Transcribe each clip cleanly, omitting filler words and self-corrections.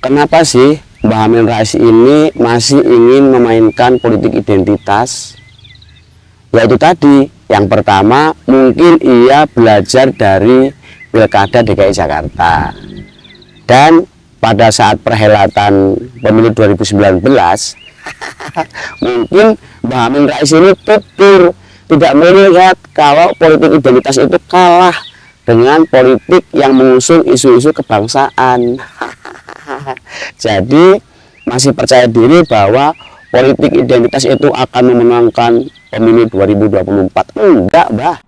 Kenapa sih Mbah Amin Rais ini masih ingin memainkan politik identitas? Yaitu tadi, yang pertama mungkin ia belajar dari Pilkada DKI Jakarta. Dan pada saat perhelatan pemilu 2019, mungkin Mbah Amin Rais ini tutur, tidak melihat kalau politik identitas itu kalah dengan politik yang mengusung isu-isu kebangsaan. Jadi masih percaya diri bahwa politik identitas itu akan memenangkan pemilu 2024. Enggak, Mbah.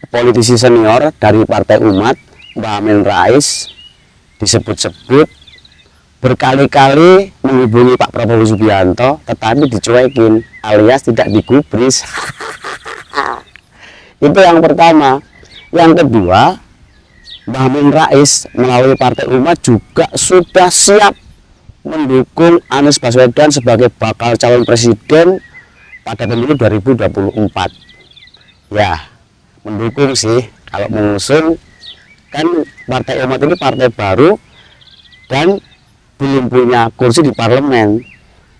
Politisi senior dari Partai Umat, Mbah Amin Rais, disebut-sebut berkali-kali menghubungi Pak Prabowo Subianto, tetapi dicuekin alias tidak digubris. Itu yang pertama. Yang kedua, Mbah Amin Rais melalui Partai Umat juga sudah siap mendukung Anies Baswedan sebagai bakal calon presiden pada pemilu 2024. Ya, mendukung sih. Kalau mengusung, kan Partai Umat ini partai baru dan belum punya kursi di parlemen,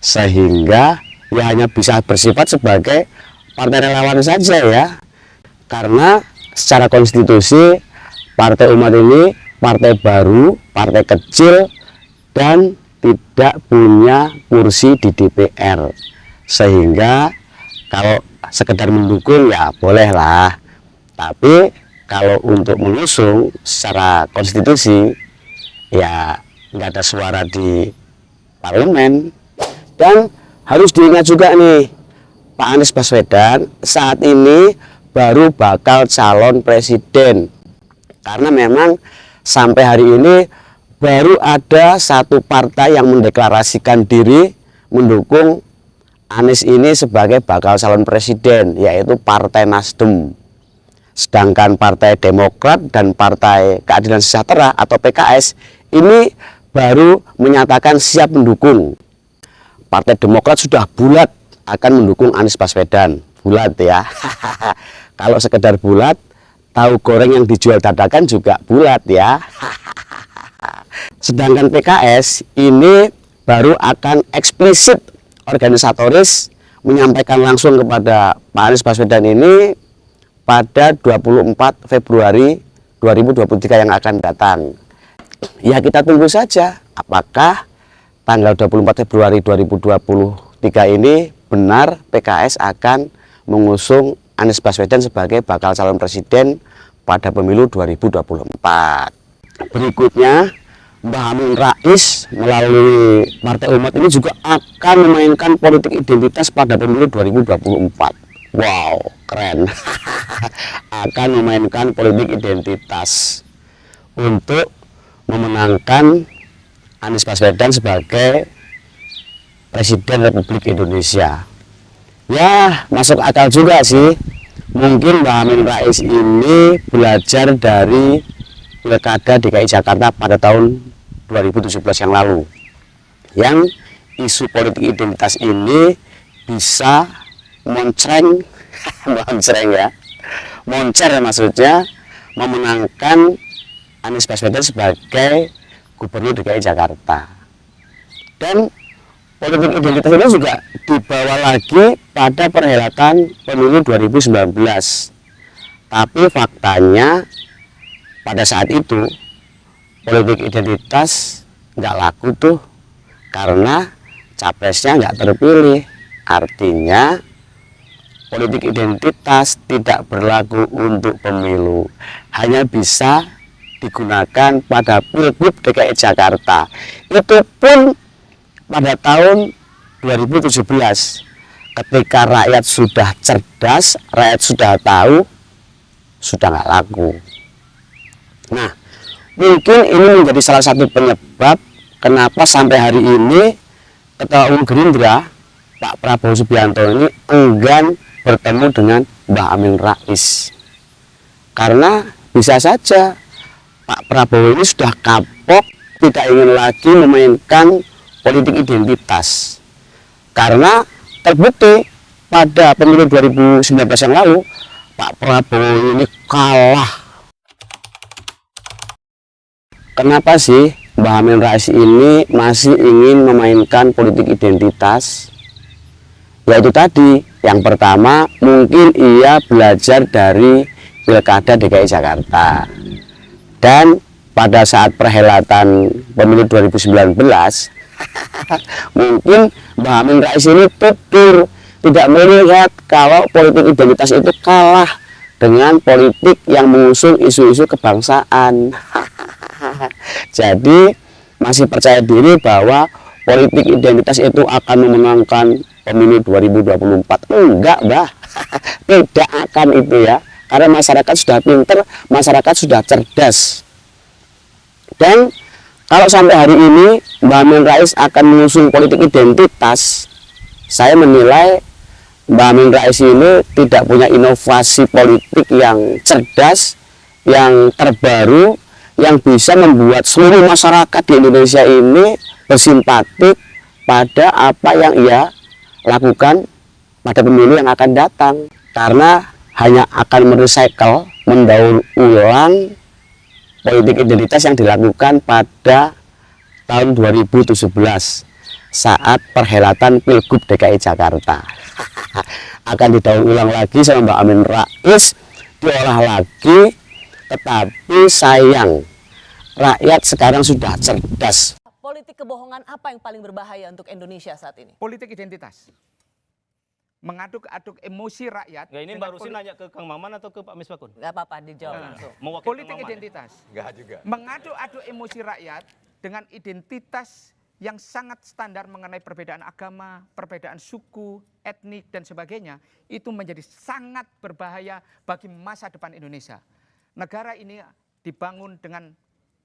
sehingga ya hanya bisa bersifat sebagai partai relawan saja ya. Karena secara konstitusi Partai Umat ini partai baru, partai kecil, dan tidak punya kursi di DPR, sehingga kalau sekedar mendukung ya bolehlah. Tapi kalau untuk mengusung secara konstitusi ya nggak ada suara di parlemen. Dan harus diingat juga nih, Pak Anies Baswedan saat ini baru bakal calon presiden, karena memang sampai hari ini baru ada satu partai yang mendeklarasikan diri mendukung Anies ini sebagai bakal calon presiden, yaitu Partai Nasdem. Sedangkan Partai Demokrat dan Partai Keadilan Sejahtera atau PKS ini baru menyatakan siap mendukung. Partai Demokrat sudah bulat akan mendukung Anies Baswedan, bulat ya. Kalau sekedar bulat, tahu goreng yang dijual dadakan juga bulat ya. Sedangkan PKS ini baru akan eksplisit organisatoris menyampaikan langsung kepada Pak Anies Baswedan ini pada 24 Februari 2023 yang akan datang. Ya, kita tunggu saja apakah tanggal 24 Februari 2023 ini benar PKS akan mengusung Anies Baswedan sebagai bakal calon presiden pada pemilu 2024. Berikutnya, Mbah Amin Rais melalui Partai Umat ini juga akan memainkan politik identitas pada pemilu 2024. Wow, keren. Akan memainkan politik identitas untuk memenangkan Anies Baswedan sebagai Presiden Republik Indonesia. Ya, masuk akal juga sih. Mungkin Mbah Amin Rais ini belajar dari Pilkada DKI Jakarta pada tahun 2017 yang lalu, yang isu politik identitas ini bisa moncreng, moncer maksudnya, memenangkan Anies Baswedan sebagai Gubernur DKI Jakarta. Dan politik identitas ini juga dibawa lagi pada perhelatan pemilu 2019. Tapi faktanya pada saat itu politik identitas nggak laku tuh, karena capresnya nggak terpilih. Artinya politik identitas tidak berlaku untuk pemilu, hanya bisa digunakan pada Pilgub DKI Jakarta. Itu pun pada tahun 2017, ketika rakyat sudah cerdas, rakyat sudah tahu, sudah nggak laku. Nah, mungkin ini menjadi salah satu penyebab kenapa sampai hari ini Ketua Umum Gerindra Pak Prabowo Subianto ini enggan bertemu dengan Mbah Amin Rais. Karena bisa saja Pak Prabowo ini sudah kapok, tidak ingin lagi memainkan politik identitas. Karena terbukti pada pemilu 2019 yang lalu, Pak Prabowo ini kalah. Kenapa sih Mbah Amin Rais ini masih ingin memainkan politik identitas? Yaitu tadi, yang pertama mungkin ia belajar dari Pilkada DKI Jakarta. Dan pada saat perhelatan pemilu 2019, mungkin Mbah Amin Rais ini tidur, tidak melihat kalau politik identitas itu kalah dengan politik yang mengusung isu-isu kebangsaan. Jadi masih percaya diri bahwa politik identitas itu akan memenangkan pemilu 2024. Enggak, Mbah. Tidak akan itu ya. Karena masyarakat sudah pinter, masyarakat sudah cerdas. Dan kalau sampai hari ini Mbah Amin Rais akan mengusung politik identitas, saya menilai Mbah Amin Rais ini tidak punya inovasi politik yang cerdas, yang terbaru, yang bisa membuat seluruh masyarakat di Indonesia ini bersimpatik pada apa yang ia lakukan pada pemilu yang akan datang. Karena hanya akan merecycle, mendaur ulang politik identitas yang dilakukan pada tahun 2017 saat perhelatan Pilgub DKI Jakarta. Akan didaur ulang lagi sama Mbak Amin Rais, diolah lagi, tetapi sayang rakyat sekarang sudah cerdas. Politik kebohongan apa yang paling berbahaya untuk Indonesia saat ini? Politik identitas. Mengaduk-aduk emosi rakyat. Nggak, ini Mbak Rusi nanya ke Kang Maman atau ke Pak Misbakun? Nggak apa-apa, dijawab langsung. Politik identitas. Nggak juga. Mengaduk-aduk emosi rakyat dengan identitas yang sangat standar mengenai perbedaan agama, perbedaan suku, etnik, dan sebagainya, itu menjadi sangat berbahaya bagi masa depan Indonesia. Negara ini dibangun dengan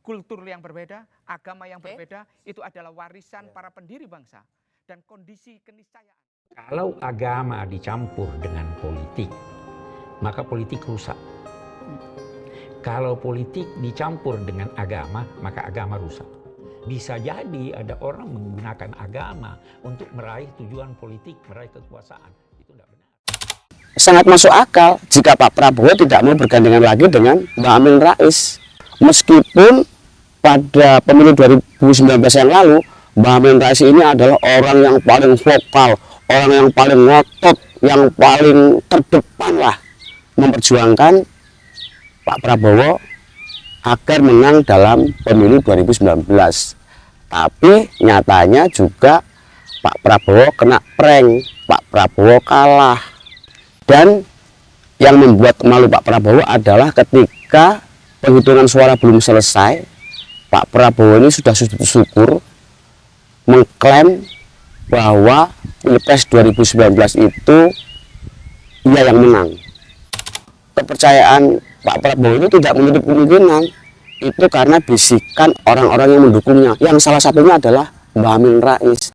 kultur yang berbeda, agama yang berbeda, itu adalah warisan para pendiri bangsa. Dan kondisi keniscayaan. Kalau agama dicampur dengan politik, maka politik rusak. Kalau politik dicampur dengan agama, maka agama rusak. Bisa jadi ada orang menggunakan agama untuk meraih tujuan politik, meraih kekuasaan. Itu tidak benar. Sangat masuk akal jika Pak Prabowo tidak mau bergandengan lagi dengan Mbak Amin Rais. Meskipun pada pemilu 2019 yang lalu, Mbak Amin Rais ini adalah orang yang paling vokal, orang yang paling ngotot, yang paling terdepan lah memperjuangkan Pak Prabowo agar menang dalam pemilu 2019. Tapi nyatanya juga Pak Prabowo kena prank, Pak Prabowo kalah. Dan yang membuat malu Pak Prabowo adalah ketika penghitungan suara belum selesai, Pak Prabowo ini sudah syukur mengklaim bahwa Pilpres 2019 itu ia yang menang. Kepercayaan Pak Prabowo ini tidak menutup kemungkinan itu karena bisikan orang-orang yang mendukungnya, yang salah satunya adalah Mbah Amin Rais.